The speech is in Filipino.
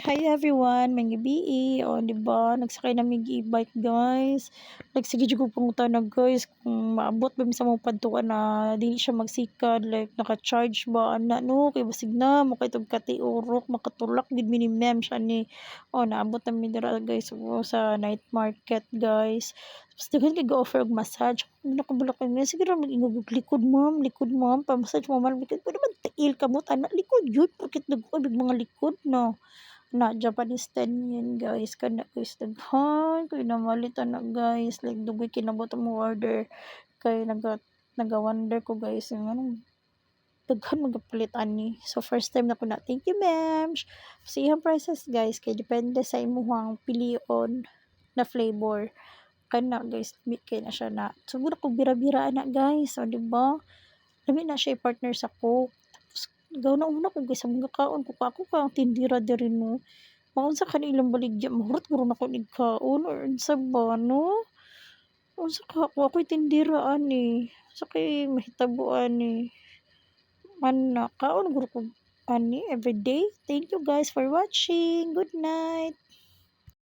Hi everyone, may gabi. O, di ba? Nagsakay na mig e-bike, guys. Nagsige jud ko pangutan na, guys, kung maabot ba mi sa mong padtuan na dili siya magsikad, like naka-charge ba ana no, kay basig na mo kay tug katiurok, makatulak gid mi ni ma'am siya ni. O, naabot na mi dira, guys, sa night market, guys. Tapos daghan kay ga-offer og massage. Nakabulak ko nga, sige ra mag-ingog og likod ma'am, pa-massage mo man. Pwede man tiil kamot ana, likod yun, porket nag-ubig mga likod na na Japanese 10 yen, guys, kana guys daghan kay namalit ana, guys, like dugoy kinabot mo order kay naga-wonder ko, guys, yung anong daghan magapalit ani. So first time na ko na, thank you ma'am sa iyang prices, guys, kay depende sa imuhang pilion na flavor kana, guys, meet kay na siya na siguro kung bira-bira ana, guys, so di ba lami na siya i-partner sa Coke. Tapos ikaw na una ko, guys, sa mga kaon ko pa ako ka ang tindira diri no. Maunsa kanilang baligya mahurot guro na ko nigkaon or unsa ba no? Unsa ka ako ako'y tindira ani. Unsa kay mahitabo ani? Ana kaon guro ko ani everyday. Thank you guys for watching. Good night.